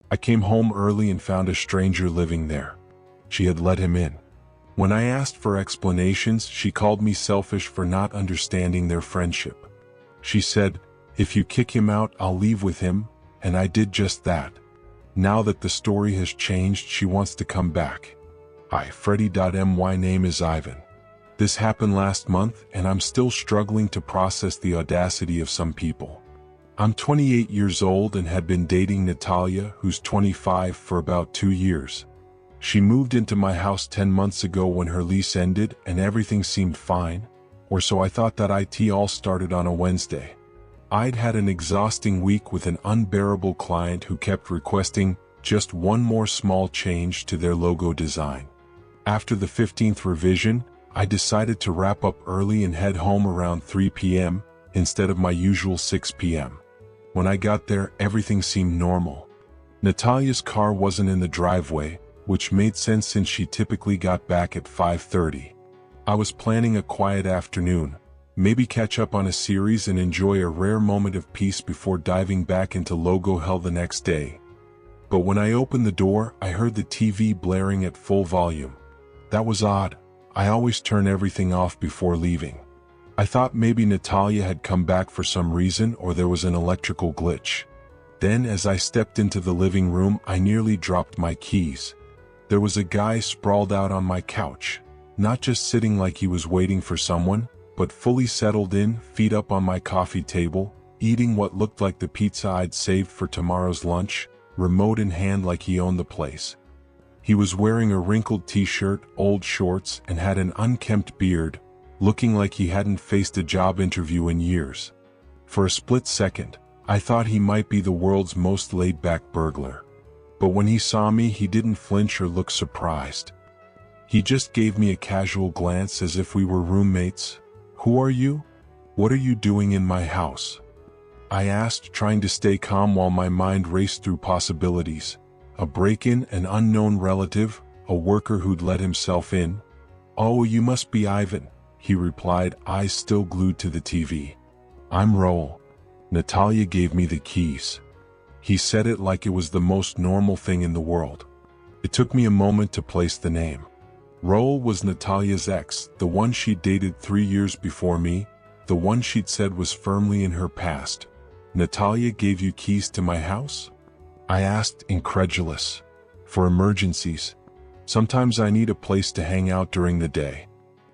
I came home early and found a stranger living there. She had let him in. When I asked for explanations, she called me selfish for not understanding their friendship. She said, "If you kick him out, I'll leave with him," and I did just that. Now that the story has changed, she wants to come back. Hi, Freddie.my name is Ivan. This happened last month, and I'm still struggling to process the audacity of some people. I'm 28 years old and had been dating Natalia, who's 25, for about 2 years. She moved into my house 10 months ago when her lease ended and everything seemed fine, or so I thought. That it all started on a Wednesday. I'd had an exhausting week with an unbearable client who kept requesting just one more small change to their logo design. After the 15th revision, I decided to wrap up early and head home around 3 p.m. instead of my usual 6 p.m. When I got there, everything seemed normal. Natalia's car wasn't in the driveway, which made sense since she typically got back at 5:30. I was planning a quiet afternoon, maybe catch up on a series and enjoy a rare moment of peace before diving back into logo hell the next day. But when I opened the door, I heard the TV blaring at full volume. That was odd. I always turn everything off before leaving. I thought maybe Natalia had come back for some reason or there was an electrical glitch. Then as I stepped into the living room, I nearly dropped my keys. There was a guy sprawled out on my couch, not just sitting like he was waiting for someone, but fully settled in, feet up on my coffee table, eating what looked like the pizza I'd saved for tomorrow's lunch, remote in hand like he owned the place. He was wearing a wrinkled t-shirt, old shorts, and had an unkempt beard, looking like he hadn't faced a job interview in years. For a split second, I thought he might be the world's most laid-back burglar. But when he saw me, he didn't flinch or look surprised. He just gave me a casual glance as if we were roommates. "Who are you? What are you doing in my house?" I asked, trying to stay calm while my mind raced through possibilities. A break-in, an unknown relative, a worker who'd let himself in. "Oh, you must be Ivan," he replied, eyes still glued to the TV. "I'm Raul. Natalia gave me the keys." He said it like it was the most normal thing in the world. It took me a moment to place the name. Raul was Natalia's ex, the one she'd dated 3 years before me, the one she'd said was firmly in her past. "Natalia gave you keys to my house?" I asked, incredulous. "For emergencies. Sometimes I need a place to hang out during the day.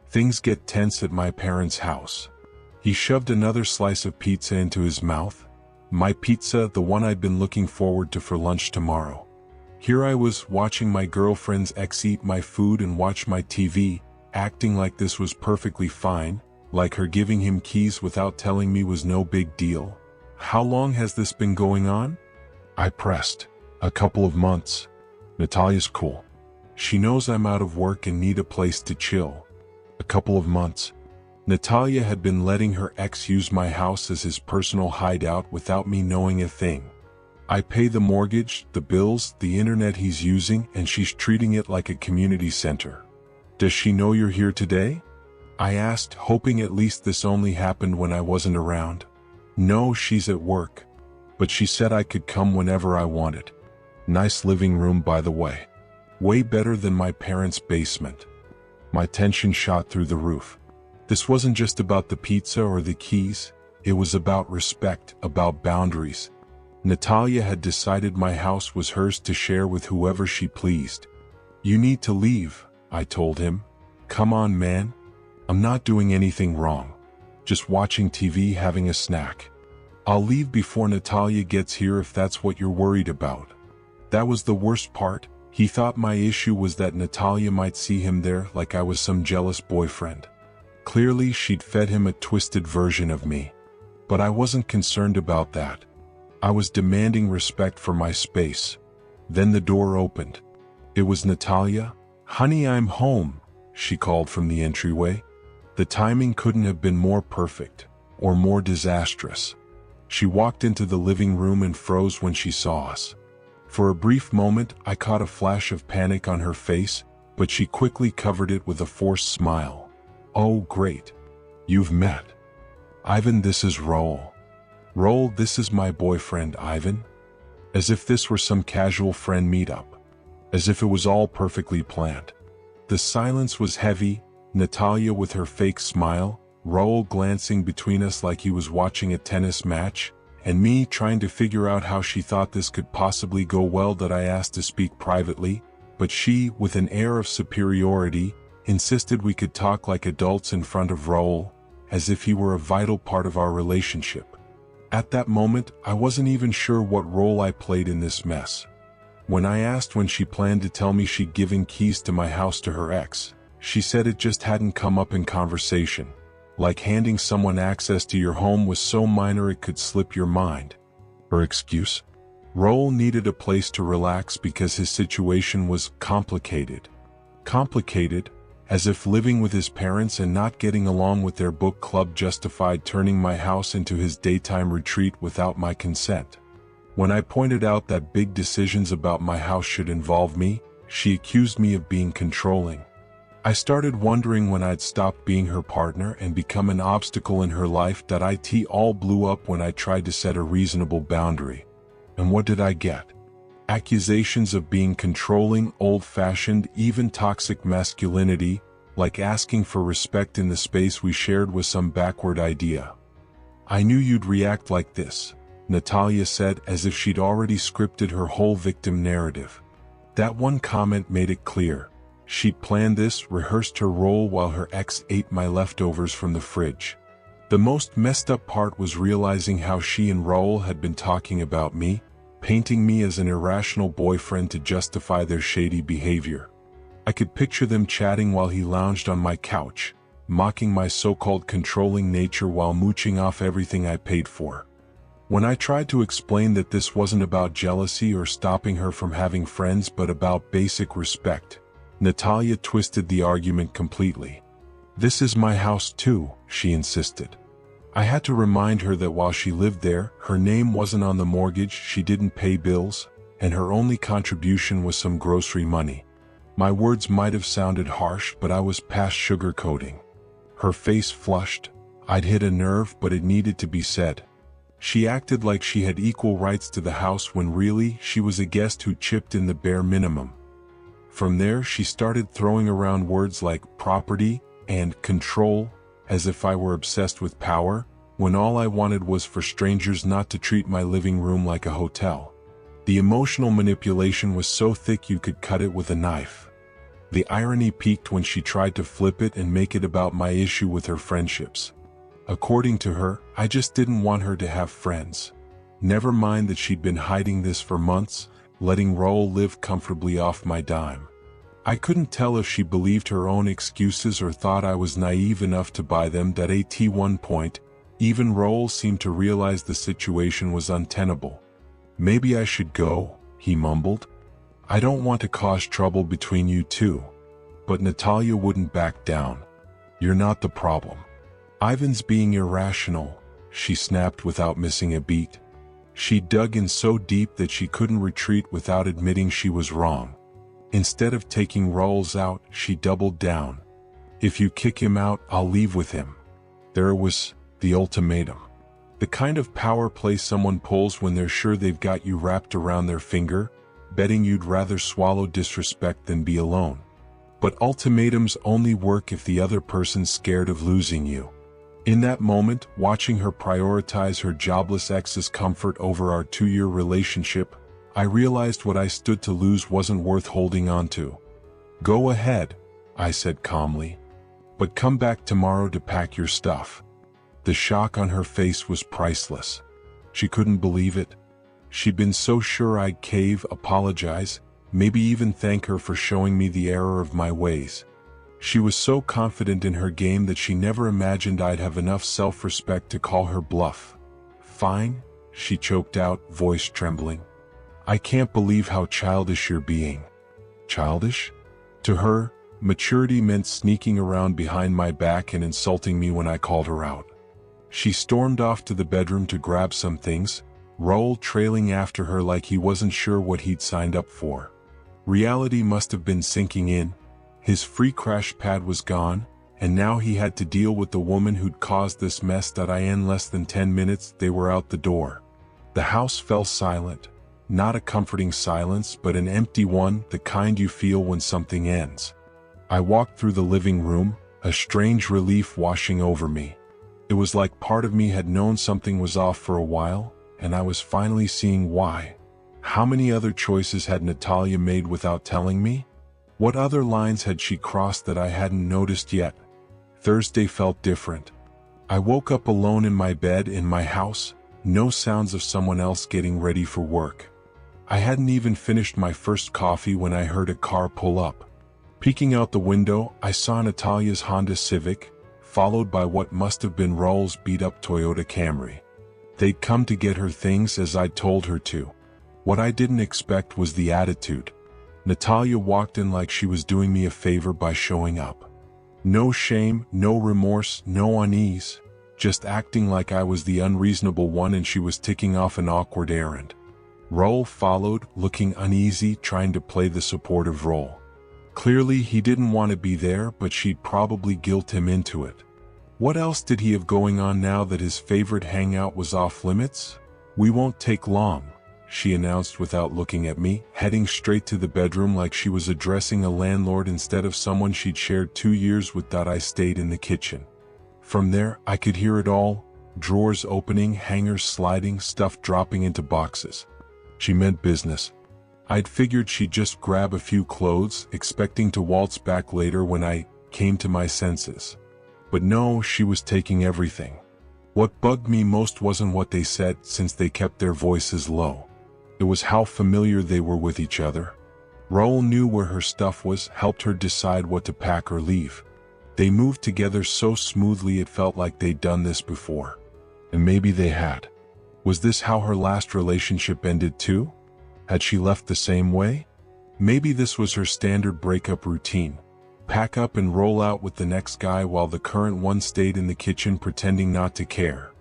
Things get tense at my parents' house." He shoved another slice of pizza into his mouth. My pizza, the one I'd been looking forward to for lunch tomorrow. Here I was, watching my girlfriend's ex eat my food and watch my TV, acting like this was perfectly fine, like her giving him keys without telling me was no big deal. "How long has this been going on?" I pressed. "A couple of months. Natalia's cool. She knows I'm out of work and need a place to chill." A couple of months. Natalia had been letting her ex use my house as his personal hideout without me knowing a thing. I pay the mortgage, the bills, the internet he's using, and she's treating it like a community center. "Does she know you're here today?" I asked, hoping at least this only happened when I wasn't around. "No, she's at work. But she said I could come whenever I wanted." Nice living room, by the way. Way better than my parents' basement. My tension shot through the roof. This wasn't just about the pizza or the keys, it was about respect, about boundaries. Natalia had decided my house was hers to share with whoever she pleased. "You need to leave," I told him. "Come on, man. I'm not doing anything wrong. Just watching TV, having a snack. I'll leave before Natalia gets here if that's what you're worried about." That was the worst part. He thought my issue was that Natalia might see him there like I was some jealous boyfriend. Clearly, she'd fed him a twisted version of me. But I wasn't concerned about that. I was demanding respect for my space. Then the door opened. It was Natalia. "Honey, I'm home," she called from the entryway. The timing couldn't have been more perfect, or more disastrous. She walked into the living room and froze when she saw us. For a brief moment, I caught a flash of panic on her face, but she quickly covered it with a forced smile. "Oh, great. You've met. Ivan, this is Raul." "Raul, this is my boyfriend, Ivan." as if this were some casual friend meetup, as if it was all perfectly planned. The silence was heavy, Natalia with her fake smile, Raul glancing between us like he was watching a tennis match, and me trying to figure out how she thought this could possibly go well that I asked to speak privately, but she, with an air of superiority, insisted we could talk like adults in front of Raul, as if he were a vital part of our relationship. At that moment, I wasn't even sure what role I played in this mess. When I asked when she planned to tell me she'd given keys to my house to her ex, she said it just hadn't come up in conversation. Like handing someone access to your home was so minor it could slip your mind. Her excuse? Raul needed a place to relax because his situation was complicated. Complicated, as if living with his parents and not getting along with their book club justified turning my house into his daytime retreat without my consent. When I pointed out that big decisions about my house should involve me, she accused me of being controlling. I started wondering when I'd stop being her partner and become an obstacle in her life. That it all blew up when I tried to set a reasonable boundary. And what did I get? Accusations of being controlling, old-fashioned, even toxic masculinity, like asking for respect in the space we shared was some backward idea. I knew you'd react like this, Natalia said, as if she'd already scripted her whole victim narrative. That one comment made it clear. She'd planned this, rehearsed her role while her ex ate my leftovers from the fridge. The most messed up part was realizing how she and Raul had been talking about me, painting me as an irrational boyfriend to justify their shady behavior. I could picture them chatting while he lounged on my couch, mocking my so-called controlling nature while mooching off everything I paid for. When I tried to explain that this wasn't about jealousy or stopping her from having friends but about basic respect, Natalia twisted the argument completely. "This is my house too," she insisted. I had to remind her that while she lived there, her name wasn't on the mortgage, she didn't pay bills, and her only contribution was some grocery money. My words might have sounded harsh, but I was past sugarcoating. Her face flushed. I'd hit a nerve, but it needed to be said. She acted like she had equal rights to the house when really she was a guest who chipped in the bare minimum. From there, she started throwing around words like property and control, as if I were obsessed with power, when all I wanted was for strangers not to treat my living room like a hotel. The emotional manipulation was so thick you could cut it with a knife. The irony peaked when she tried to flip it and make it about my issue with her friendships. According to her, I just didn't want her to have friends. Never mind that she'd been hiding this for months, letting Raul live comfortably off my dime. I couldn't tell if she believed her own excuses or thought I was naive enough to buy them. At one point, even Raul seemed to realize the situation was untenable. "Maybe I should go," he mumbled. "I don't want to cause trouble between you two." But Natalia wouldn't back down. "You're not the problem. Ivan's being irrational," she snapped without missing a beat. She dug in so deep that she couldn't retreat without admitting she was wrong. Instead of taking Raul out, she doubled down. "If you kick him out, I'll leave with him." There was the ultimatum. The kind of power play someone pulls when they're sure they've got you wrapped around their finger, betting you'd rather swallow disrespect than be alone. But ultimatums only work if the other person's scared of losing you. In that moment, watching her prioritize her jobless ex's comfort over our 2-year relationship, I realized what I stood to lose wasn't worth holding on to. "Go ahead," I said calmly. "But come back tomorrow to pack your stuff." The shock on her face was priceless. She couldn't believe it. She'd been so sure I'd cave, apologize, maybe even thank her for showing me the error of my ways. She was so confident in her game that she never imagined I'd have enough self-respect to call her bluff. "Fine," she choked out, voice trembling. "I can't believe how childish you're being." Childish? To her, maturity meant sneaking around behind my back and insulting me when I called her out. She stormed off to the bedroom to grab some things, Raul trailing after her like he wasn't sure what he'd signed up for. Reality must have been sinking in. His free crash pad was gone, and now he had to deal with the woman who'd caused this mess. In less than 10 minutes, they were out the door. The house fell silent. not a comforting silence but an empty one, the kind you feel when something ends. I walked through the living room, a strange relief washing over me. It was like part of me had known something was off for a while, and I was finally seeing why. How many other choices had Natalia made without telling me? What other lines had she crossed that I hadn't noticed yet? Thursday felt different. I woke up alone in my bed in my house, no sounds of someone else getting ready for work. I hadn't even finished my first coffee when I heard a car pull up. Peeking out the window, I saw Natalia's Honda Civic, followed by what must have been Raul's beat-up Toyota Camry. They'd come to get her things as I'd told her to. What I didn't expect was the attitude. Natalia walked in like she was doing me a favor by showing up. No shame, no remorse, no unease, just acting like I was the unreasonable one and she was ticking off an awkward errand. Raul followed, looking uneasy, trying to play the supportive role. Clearly he didn't want to be there, but she'd probably guilt him into it. What else did he have going on now that his favorite hangout was off limits? "We won't take long," she announced without looking at me, heading straight to the bedroom like she was addressing a landlord instead of someone she'd shared 2 years with. I stayed in the kitchen. From there, I could hear it all, drawers opening, hangers sliding, stuff dropping into boxes. She meant business. I'd figured she'd just grab a few clothes, expecting to waltz back later when I came to my senses. But no, she was taking everything. What bugged me most wasn't what they said, since they kept their voices low. It was how familiar they were with each other. Raul knew where her stuff was, helped her decide what to pack or leave. They moved together so smoothly it felt like they'd done this before. And maybe they had. Was this how her last relationship ended too? Had she left the same way? Maybe this was her standard breakup routine. Pack up and roll out with the next guy while the current one stayed in the kitchen pretending not to care.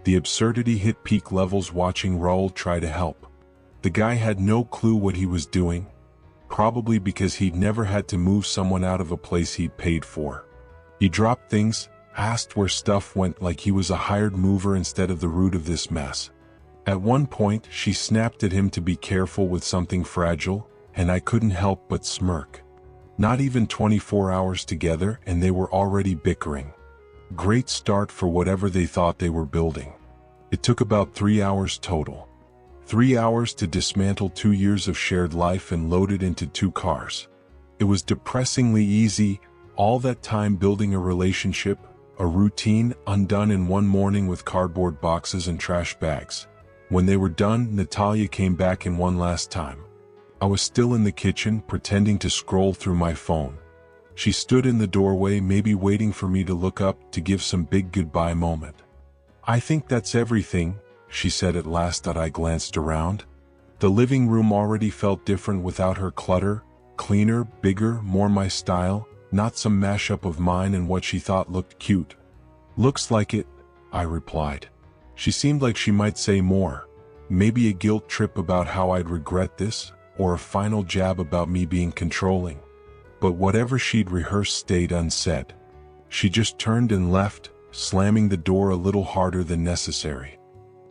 The absurdity hit peak levels watching Raul try to help. The guy had no clue what he was doing, probably because he'd never had to move someone out of a place he'd paid for. He dropped things, asked where stuff went like he was a hired mover instead of the root of this mess. At one point, she snapped at him to be careful with something fragile, and I couldn't help but smirk. Not even 24 hours together and they were already bickering. Great start for whatever they thought they were building. It took about 3 hours total. 3 hours to dismantle 2 years of shared life and load it into 2 cars. It was depressingly easy, all that time building a relationship, a routine, undone in one morning with cardboard boxes and trash bags. When they were done, Natalia came back in one last time. I was still in the kitchen, pretending to scroll through my phone. She stood in the doorway, maybe waiting for me to look up to give some big goodbye moment. "I think that's everything," she said at last. I glanced around. The living room already felt different without her clutter, cleaner, bigger, more my style, not some mashup of mine and what she thought looked cute. "Looks like it," I replied. She seemed like she might say more. Maybe a guilt trip about how I'd regret this, or a final jab about me being controlling. But whatever she'd rehearsed stayed unsaid. She just turned and left, slamming the door a little harder than necessary.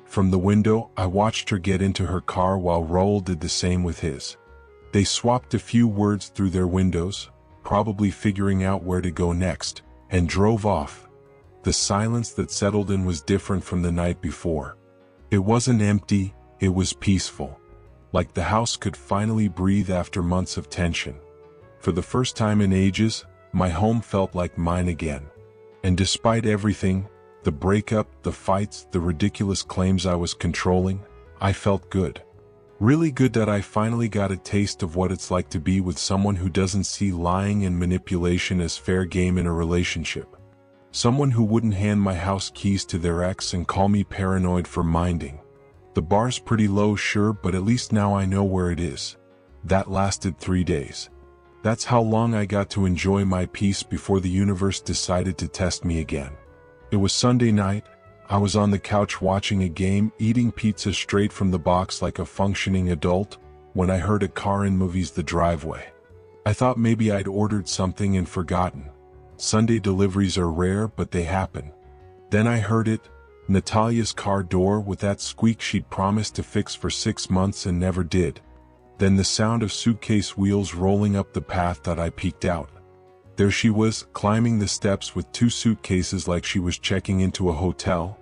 From the window, I watched her get into her car while Raul did the same with his. They swapped a few words through their windows, probably figuring out where to go next, and drove off. The silence that settled in was different from the night before. It wasn't empty, it was peaceful. Like the house could finally breathe after months of tension. For the first time in ages, my home felt like mine again. And despite everything, the breakup, the fights, the ridiculous claims I was controlling, I felt good. Really good that I finally got a taste of what it's like to be with someone who doesn't see lying and manipulation as fair game in a relationship. Someone who wouldn't hand my house keys to their ex and call me paranoid for minding. The bar's pretty low, sure, but at least now I know where it is. That lasted 3 days. That's how long I got to enjoy my peace before the universe decided to test me again. It was Sunday night. I was on the couch watching a game, eating pizza straight from the box like a functioning adult, when I heard a car in movies the driveway. I thought maybe I'd ordered something and forgotten. Sunday deliveries are rare, but they happen. Then I heard it, Natalia's car door with that squeak she'd promised to fix for 6 months and never did. Then the sound of suitcase wheels rolling up the path that I peeked out. There she was, climbing the steps with 2 suitcases like she was checking into a hotel.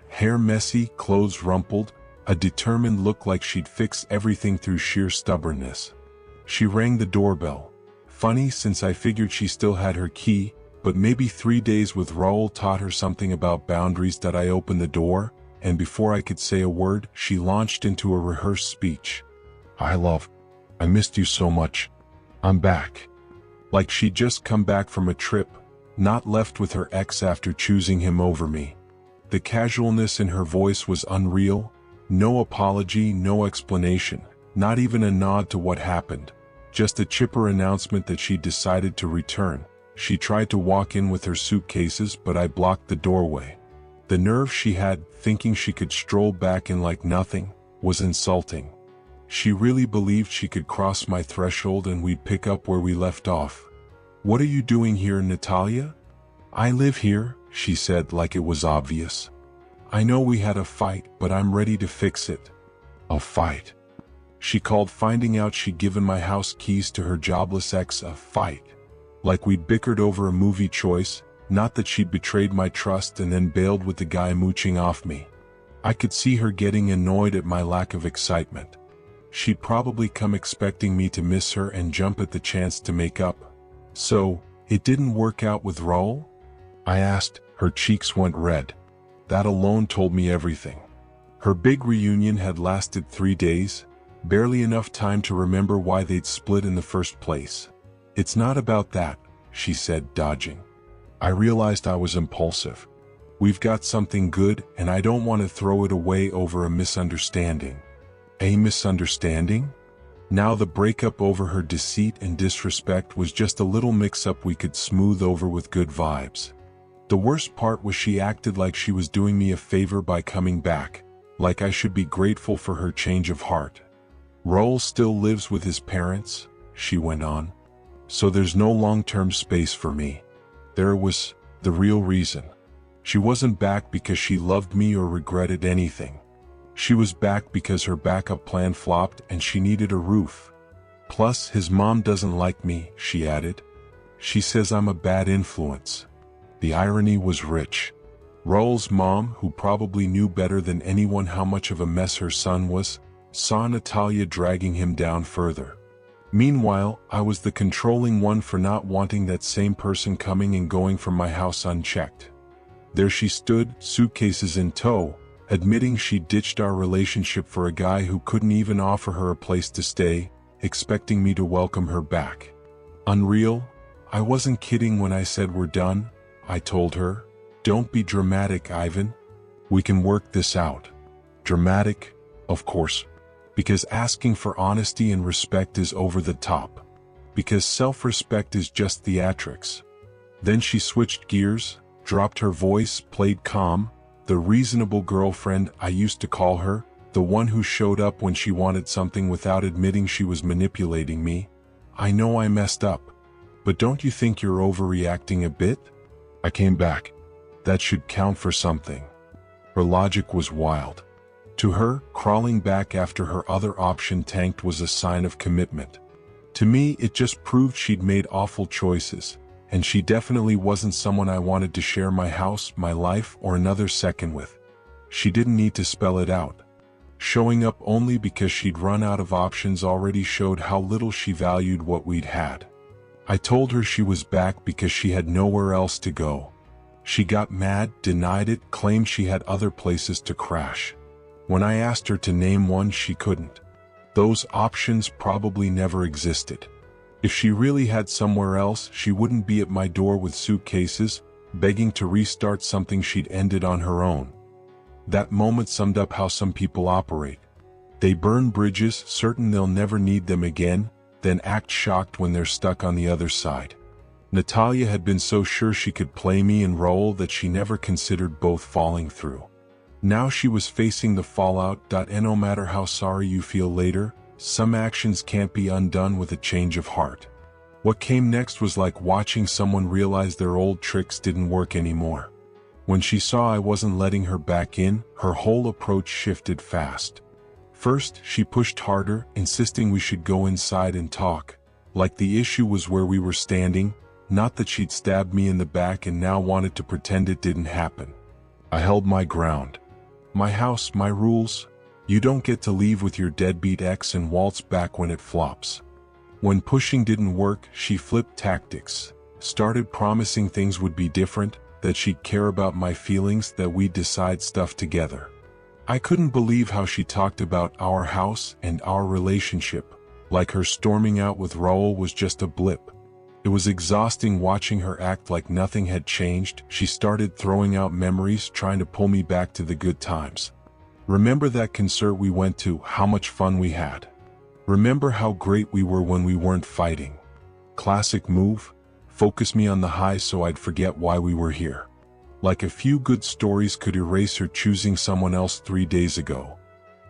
Hair messy, clothes rumpled, a determined look like she'd fix everything through sheer stubbornness. She rang the doorbell. Funny, since I figured she still had her key, but maybe 3 days with Raul taught her something about boundaries. That I opened the door, and before I could say a word, she launched into a rehearsed speech. "Hi love. I missed you so much. I'm back." Like she'd just come back from a trip, not left with her ex after choosing him over me. The casualness in her voice was unreal. No apology, no explanation, not even a nod to what happened. Just a chipper announcement that she'd decided to return. She tried to walk in with her suitcases, but I blocked the doorway. The nerve she had, thinking she could stroll back in like nothing, was insulting. She really believed she could cross my threshold and we'd pick up where we left off. "What are you doing here, Natalia?" "I live here," she said like it was obvious. "I know we had a fight, but I'm ready to fix it." "A fight?" She called finding out she'd given my house keys to her jobless ex a fight. Like we'd bickered over a movie choice, not that she'd betrayed my trust and then bailed with the guy mooching off me. I could see her getting annoyed at my lack of excitement. She'd probably come expecting me to miss her and jump at the chance to make up. "So, it didn't work out with Raul?" I asked. Her cheeks went red. That alone told me everything. Her big reunion had lasted 3 days, barely enough time to remember why they'd split in the first place. "It's not about that," she said, dodging. I realized I was impulsive. "We've got something good, and I don't want to throw it away over a misunderstanding." A misunderstanding? Now the breakup over her deceit and disrespect was just a little mix-up we could smooth over with good vibes. The worst part was she acted like she was doing me a favor by coming back, like I should be grateful for her change of heart. "Raul still lives with his parents," she went on. "So there's no long-term space for me." There was the real reason. She wasn't back because she loved me or regretted anything. She was back because her backup plan flopped and she needed a roof. "Plus, his mom doesn't like me," she added. "She says I'm a bad influence." The irony was rich. Raul's mom, who probably knew better than anyone how much of a mess her son was, saw Natalia dragging him down further. Meanwhile, I was the controlling one for not wanting that same person coming and going from my house unchecked. There she stood, suitcases in tow, admitting she ditched our relationship for a guy who couldn't even offer her a place to stay, expecting me to welcome her back. Unreal? I wasn't kidding when I said we're done, I told her. "Don't be dramatic, Ivan. We can work this out." Dramatic? Of course. Because asking for honesty and respect is over the top. Because self-respect is just theatrics. Then she switched gears, dropped her voice, played calm, the reasonable girlfriend I used to call her, the one who showed up when she wanted something without admitting she was manipulating me. "I know I messed up. But don't you think you're overreacting a bit? I came back. That should count for something." Her logic was wild. To her, crawling back after her other option tanked was a sign of commitment. To me, it just proved she'd made awful choices, and she definitely wasn't someone I wanted to share my house, my life, or another second with. She didn't need to spell it out. Showing up only because she'd run out of options already showed how little she valued what we'd had. I told her she was back because she had nowhere else to go. She got mad, denied it, claimed she had other places to crash. When I asked her to name one, she couldn't. Those options probably never existed. If she really had somewhere else, she wouldn't be at my door with suitcases, begging to restart something she'd ended on her own. That moment summed up how some people operate. They burn bridges, certain they'll never need them again, then act shocked when they're stuck on the other side. Natalia had been so sure she could play me and Raul that she never considered both falling through. Now she was facing the fallout. And no matter how sorry you feel later, some actions can't be undone with a change of heart. What came next was like watching someone realize their old tricks didn't work anymore. When she saw I wasn't letting her back in, her whole approach shifted fast. First, she pushed harder, insisting we should go inside and talk, like the issue was where we were standing, not that she'd stabbed me in the back and now wanted to pretend it didn't happen. I held my ground. My house, my rules. You don't get to leave with your deadbeat ex and waltz back when it flops. When pushing didn't work, she flipped tactics, started promising things would be different, that she'd care about my feelings, that we'd decide stuff together. I couldn't believe how she talked about our house and our relationship, like her storming out with Raul was just a blip. It was exhausting watching her act like nothing had changed. She started throwing out memories, trying to pull me back to the good times. Remember that concert we went to, how much fun we had? Remember how great we were when we weren't fighting? Classic move. Focus me on the high so I'd forget why we were here. Like a few good stories could erase her choosing someone else 3 days ago.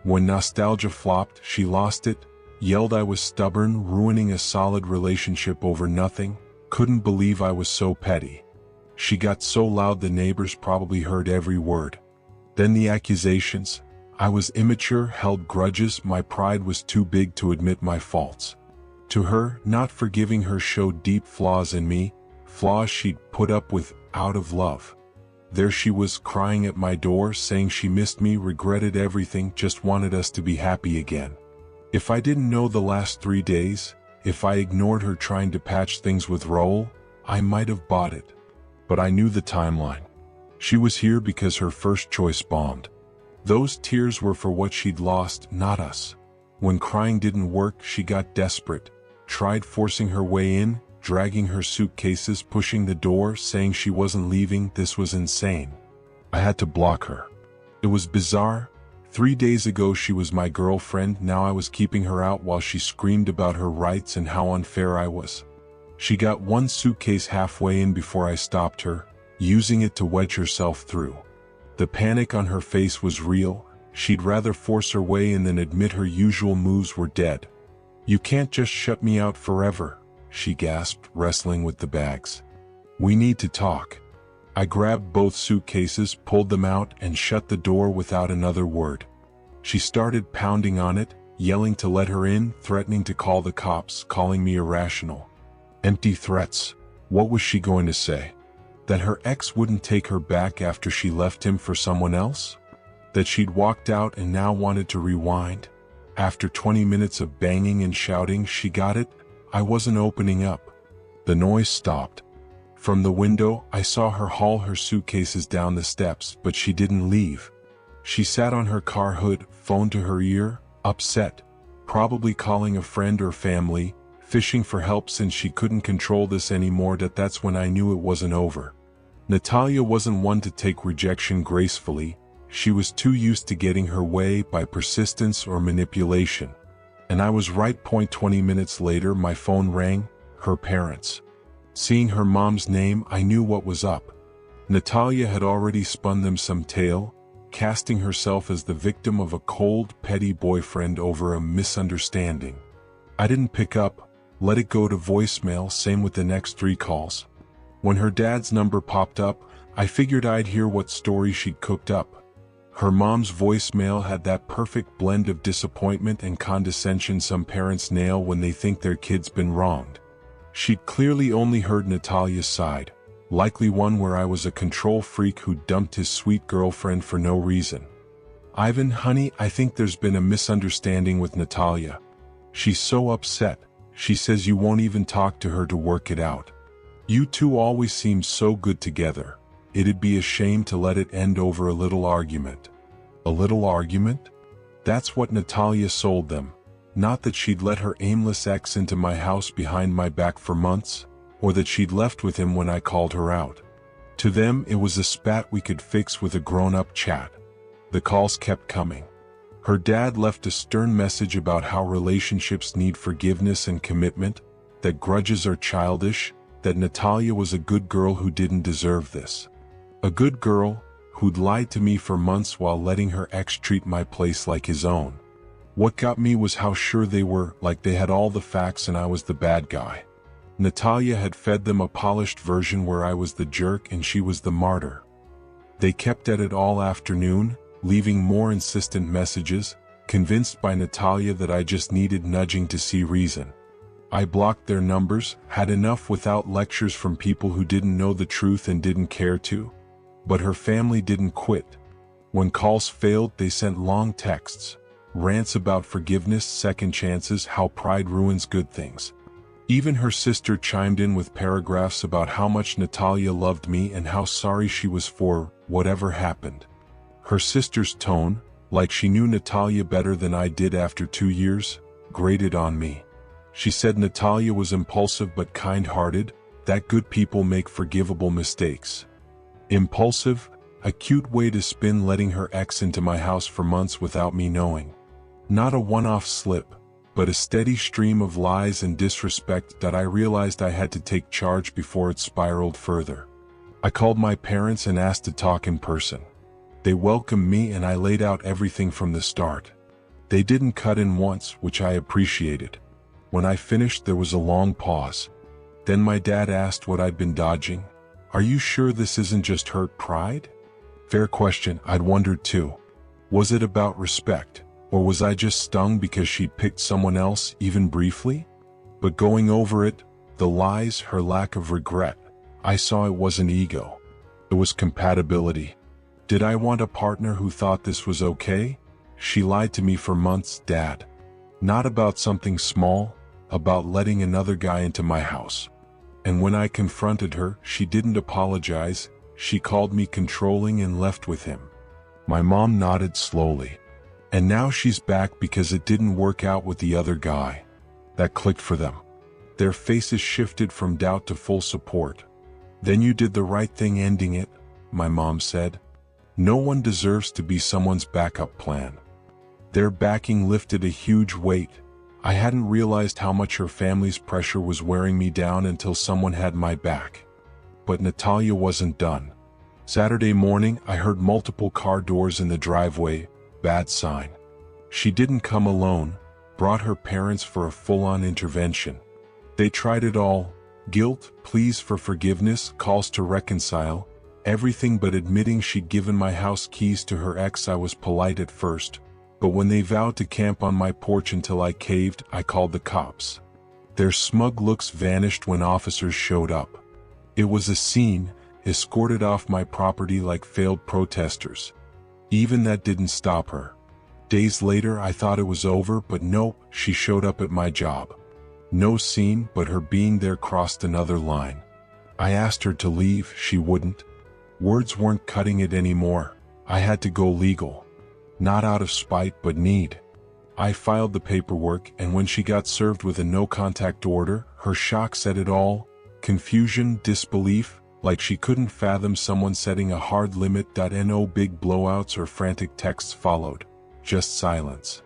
When nostalgia flopped, she lost it, yelled I was stubborn, ruining a solid relationship over nothing, couldn't believe I was so petty. She got so loud the neighbors probably heard every word. Then the accusations. I was immature, held grudges, my pride was too big to admit my faults. To her, not forgiving her showed deep flaws in me, flaws she'd put up with out of love. There she was crying at my door, saying she missed me, regretted everything, just wanted us to be happy again. If I didn't know the last 3 days, if I ignored her trying to patch things with Raul, I might have bought it. But I knew the timeline. She was here because her first choice bombed. Those tears were for what she'd lost, not us. When crying didn't work, she got desperate, tried forcing her way in, dragging her suitcases, pushing the door, saying she wasn't leaving. This was insane. I had to block her. It was bizarre. 3 days ago she was my girlfriend, now I was keeping her out while she screamed about her rights and how unfair I was. She got one suitcase halfway in before I stopped her, using it to wedge herself through. The panic on her face was real. She'd rather force her way in than admit her usual moves were dead. You can't just shut me out forever, she gasped, wrestling with the bags. We need to talk. I grabbed both suitcases, pulled them out, and shut the door without another word. She started pounding on it, yelling to let her in, threatening to call the cops, calling me irrational. Empty threats. What was she going to say? That her ex wouldn't take her back after she left him for someone else? That she'd walked out and now wanted to rewind? After 20 minutes of banging and shouting, she got it. I wasn't opening up. The noise stopped. From the window, I saw her haul her suitcases down the steps, but she didn't leave. She sat on her car hood, phone to her ear, upset, probably calling a friend or family, fishing for help since she couldn't control this anymore. That's when I knew it wasn't over. Natalia wasn't one to take rejection gracefully. She was too used to getting her way by persistence or manipulation. And I was right. 20 minutes later, my phone rang, her parents. Seeing her mom's name, I knew what was up. Natalia had already spun them some tale, casting herself as the victim of a cold, petty boyfriend over a misunderstanding. I didn't pick up, let it go to voicemail, same with the next 3 calls. When her dad's number popped up, I figured I'd hear what story she'd cooked up. Her mom's voicemail had that perfect blend of disappointment and condescension some parents nail when they think their kid's been wronged. She'd clearly only heard Natalia's side, likely one where I was a control freak who dumped his sweet girlfriend for no reason. Ivan, honey, I think there's been a misunderstanding with Natalia. She's so upset. She says you won't even talk to her to work it out. You two always seemed so good together. It'd be a shame to let it end over a little argument. A little argument? That's what Natalia sold them. Not that she'd let her aimless ex into my house behind my back for months, or that she'd left with him when I called her out. To them, it was a spat we could fix with a grown-up chat. The calls kept coming. Her dad left a stern message about how relationships need forgiveness and commitment, that grudges are childish, that Natalia was a good girl who didn't deserve this. A good girl who'd lied to me for months while letting her ex treat my place like his own. What got me was how sure they were, like they had all the facts and I was the bad guy. Natalia had fed them a polished version where I was the jerk and she was the martyr. They kept at it all afternoon, leaving more insistent messages, convinced by Natalia that I just needed nudging to see reason. I blocked their numbers, had enough without lectures from people who didn't know the truth and didn't care to. But her family didn't quit. When calls failed, they sent long texts, rants about forgiveness, second chances, how pride ruins good things. Even her sister chimed in with paragraphs about how much Natalia loved me and how sorry she was for whatever happened. Her sister's tone, like she knew Natalia better than I did after 2 years, grated on me. She said Natalia was impulsive but kind-hearted, that good people make forgivable mistakes. Impulsive, a cute way to spin letting her ex into my house for months without me knowing. Not a one-off slip, but a steady stream of lies and disrespect that I realized I had to take charge before it spiraled further. I called my parents and asked to talk in person. They welcomed me and I laid out everything from the start. They didn't cut in once, which I appreciated. When I finished, there was a long pause. Then my dad asked what I'd been dodging. "Are you sure this isn't just hurt pride?" Fair question, I'd wondered too. Was it about respect? Or was I just stung because she'd picked someone else, even briefly? But going over it, the lies, her lack of regret, I saw it wasn't ego. It was compatibility. Did I want a partner who thought this was okay? She lied to me for months, Dad. Not about something small, about letting another guy into my house. And when I confronted her, she didn't apologize. She called me controlling and left with him. My mom nodded slowly. And now she's back because it didn't work out with the other guy. That clicked for them. Their faces shifted from doubt to full support. "Then you did the right thing ending it," my mom said. "No one deserves to be someone's backup plan." Their backing lifted a huge weight. I hadn't realized how much her family's pressure was wearing me down until someone had my back. But Natalia wasn't done. Saturday morning, I heard multiple car doors in the driveway. Bad sign. She didn't come alone, brought her parents for a full-on intervention. They tried it all: guilt, pleas for forgiveness, calls to reconcile, everything but admitting she'd given my house keys to her ex. I was polite at first, but when they vowed to camp on my porch until I caved, I called the cops. Their smug looks vanished when officers showed up. It was a scene, escorted off my property like failed protesters. Even that didn't stop her. Days later, I thought it was over, but nope, she showed up at my job. No scene, but her being there crossed another line. I asked her to leave, she wouldn't. Words weren't cutting it anymore. I had to go legal. Not out of spite, but need. I filed the paperwork, and when she got served with a no-contact order, her shock said it all. Confusion, disbelief, like she couldn't fathom someone setting a hard limit. No big blowouts or frantic texts followed. Just silence.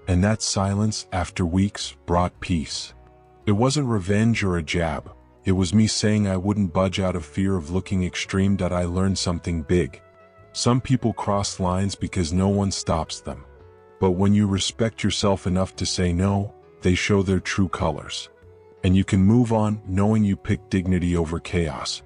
And that silence, after weeks, brought peace. It wasn't revenge or a jab. It was me saying I wouldn't budge out of fear of looking extreme. I learned something big. Some people cross lines because no one stops them. But when you respect yourself enough to say no, they show their true colors. And you can move on knowing you picked dignity over chaos.